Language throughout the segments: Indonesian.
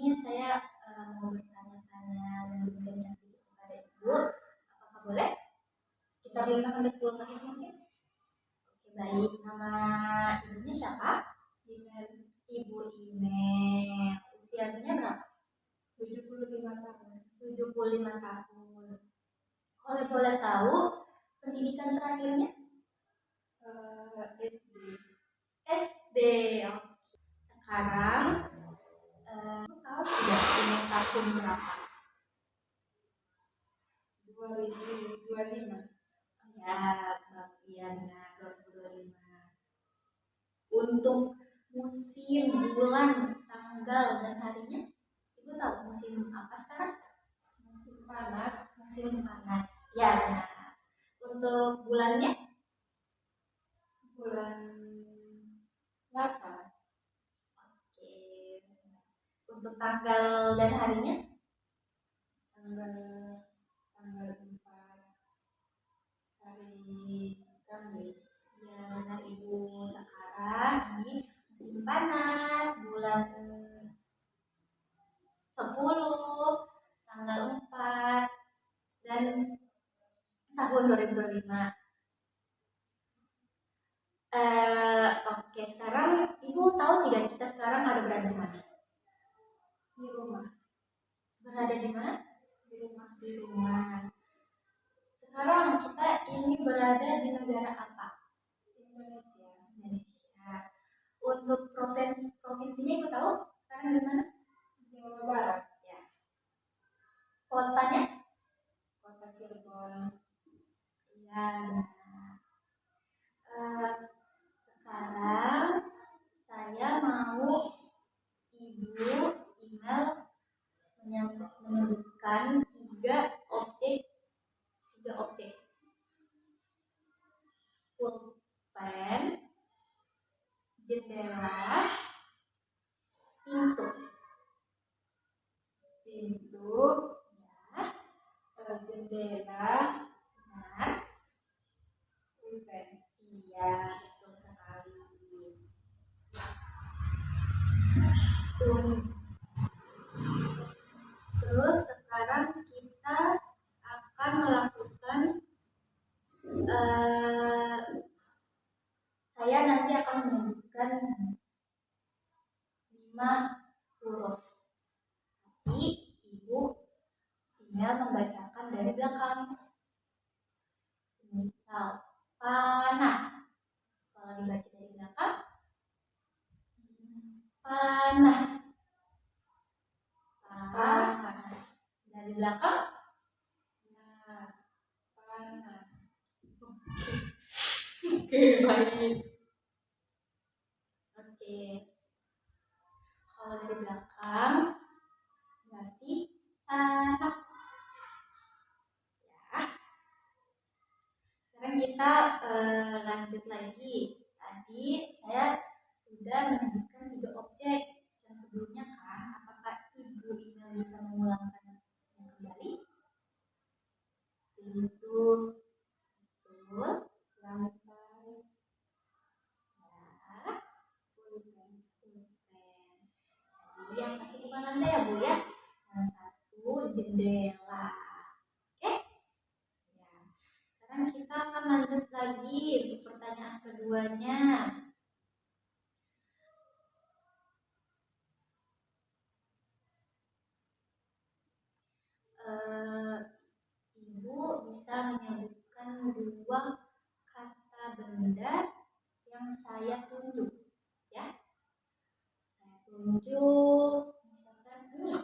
ini saya mau bertanya-tanya dan berbincang sedikit kepada Ibu. Apakah boleh? Kita berikan sampai 10 menit mungkin. Oke, baik. Nama ibunya siapa? Ibu Ime. Usianya berapa? 75 tahun. 75 tahun. Kalau boleh tahu, pendidikan terakhirnya? SD. SD. Sekarang aku tahu sudah punya tahun berapa? 2025. Ya, bagian 2025. Untuk musim, bulan, tanggal, dan harinya, Ibu tahu musim apa sekarang? Musim panas. Musim panas. Ya, benar. Untuk bulannya? Bulan 8. Oke. Untuk tanggal dan harinya? Tanggal 4 hari Kamis. Ya, benar Ibu. Sekarang ini musim panas, bulan 10, tanggal 4, dan tahun 2025. Oke, sekarang Ibu tahu tidak kita sekarang berada di mana? Di rumah. Berada di mana? Di rumah. Di rumah. Sekarang kita ini berada di negara apa? Indonesia. Untuk provinsinya Ibu tahu sekarang di mana? Jawa Barat. Ya. Kotanya? Kota Cirebon. Iya. Sekarang saya mau Ibu email menyebutkan tiga objek. Pulpen, jendela, pintu, ya, jendela, benar, pulpen, iya, betul sekali. Terus sekarang kita akan melakukan saya nanti akan menyebutkan 5 huruf. Tapi Ibu email membacakan dari belakang. Misal panas. Kalau dibaca dari belakang, panas. Panas. Dari belakang, panas. Oke, baik. Oke. Kalau dari belakang berarti sanak. Ya. Sekarang kita lanjut lagi. Tadi saya sudah menyebutkan 3 objek yang sebelumnya kan. Apakah Ibu email bisa mengulangkan kembali? Pintu, betul, lantai, ya, pulpen. Jadi yang satu bukan lantai ya Bu ya, yang satu jendela. Oke? Ya. Sekarang kita akan lanjut lagi untuk pertanyaan keduanya. Ibu bisa menyebutkan 2 kata benda yang saya tunjuk, ya. Saya tunjuk, misalkan ini.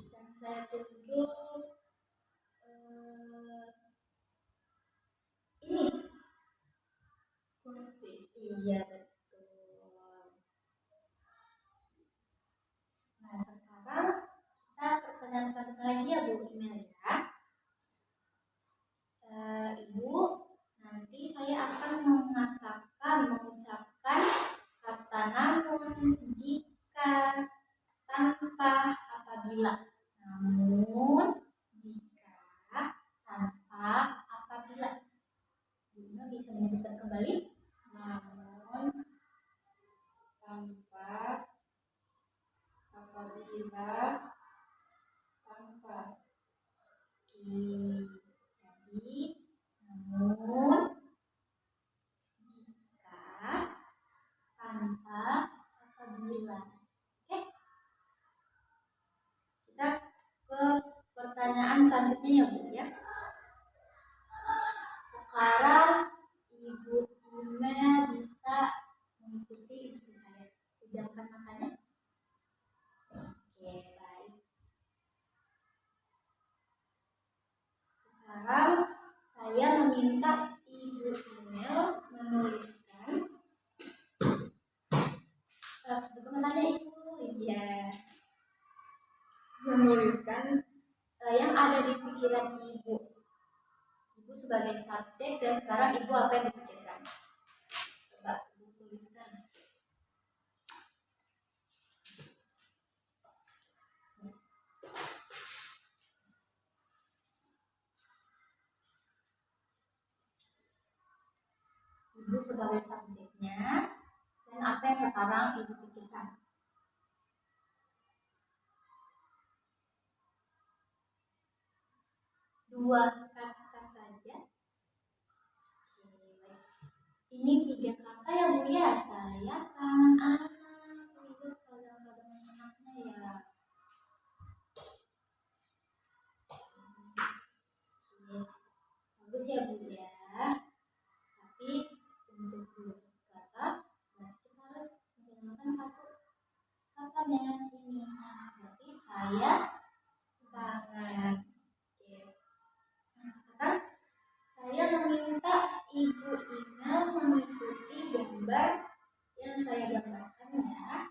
Dan saya tunjuk ini. Kursi. Iya, betul. Nah, sekarang kita pertanyaan selanjutnya lagi ya Bu email ya. Ibu, nanti saya akan mengucapkan kata namun, jika, tanpa, apabila. Namun, jika, tanpa, apabila. Ibu bisa menyebutkan kembali. Namun, sebagai subjek dan sekarang ibu apa yang dipikirkan? Coba ibu tuliskan. Ibu sebagai subjeknya dan apa yang sekarang ibu pikirkan? Dua kata saja. Ini 3 kata ya Bu ya. Saya kangen anak. Ibu sedang kangen anaknya ya. Bagus ya Bu ya. Tapi untuk 2 kata berarti kita harus menggunakan 1 katanya ini. Berarti saya kangen. Sekarang saya meminta Ibu Ina mengikuti gambar yang saya gambarkan ya.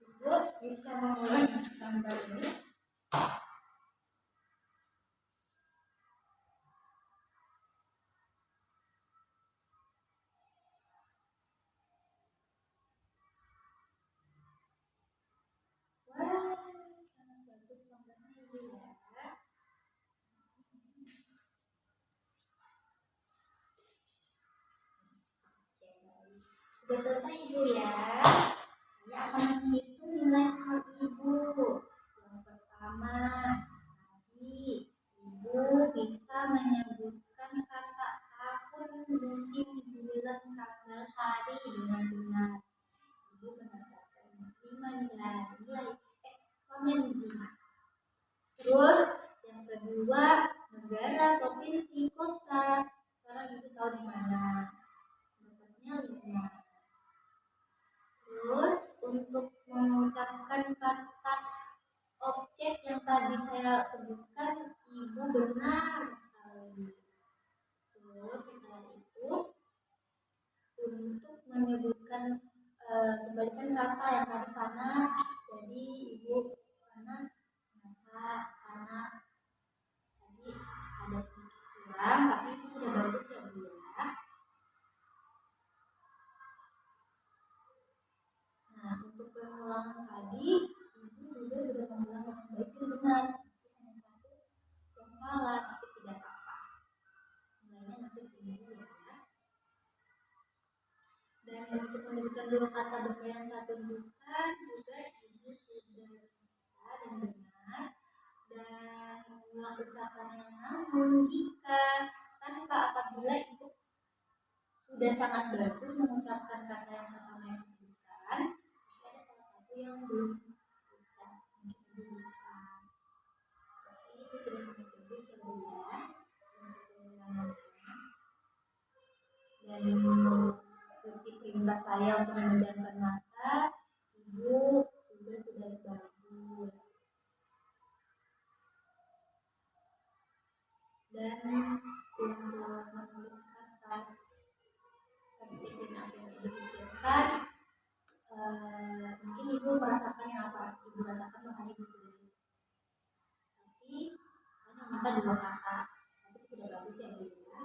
Ibu bisa memulai gambar ini. Wah, sangat bagus gambarnya Ibu ya. Sudah selesai Ibu ya. Saya akan menghitung nilai skor Ibu. Yang pertama, tadi Ibu bisa menyebutkan kata tahun, musim, bulan, tanggal, hari dengan benar. Ibu mendapatkan 5 nilai. Skornya 5. Terus yang kedua, negara, provinsi, kota. Sekarang Ibu tahu di mana? Dapatnya 5. Terus untuk mengucapkan kata objek yang tadi saya sebutkan, Ibu benar sekali. Terus setelah itu untuk menyebutkan kembalikan kata yang tadi panas, jadi Ibu panas kenapa sana tadi ada sedikit kurang, tapi itu sudah bagus ya Bu ya. Nah, untuk pengulangan tadi Ibu juga sudah mengulang dengan baik dan benar. Hanya 1 yang salah, tapi tidak apa-apa. Nilainya masih tinggi ya. Dan untuk menyebutkan 2 kata benda yang saya tunjukkan juga Ibu sudah bisa dan benar. Dan mengulang ucapan yang namun jika tanpa apabila Ibu sudah sangat bagus mengucapkan kata yang pertama yang disebutkan, ada salah satu yang belum ucap, mungkin Ibu lupa. Jadi itu sudah sangat bagus ya Bu ya. Dan mengikuti perintah saya untuk memejamkan mata, Ibu juga sudah bagus. Dan untuk menulis kata subjek dan apa yang Ibu pikirkan, mungkin Ibu merasakan yang apa Ibu rasakan makanya Ibu tulis. Tapi saya minta 2 kata, tapi sudah bagus ya Bu ya.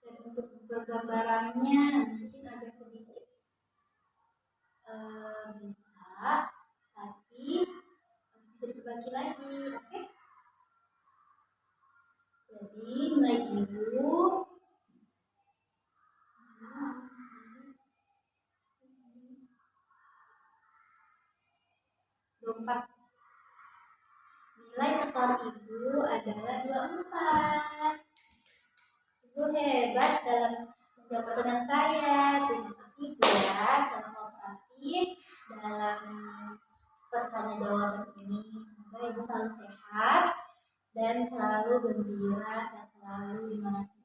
Dan untuk bergambarannya mungkin agak sedikit bisa, tapi masih bisa dibagi lagi, oke? Jadi nilai Ibu 24. Nilai skor Ibu adalah 24. Ibu hebat dalam menjawab pertanyaan saya. Terima kasih Ibu ya telah kooperatif dalam pertanyaan jawaban ini. Semoga Ibu selalu sehat dan selalu gembira, sehat selalu dimanapun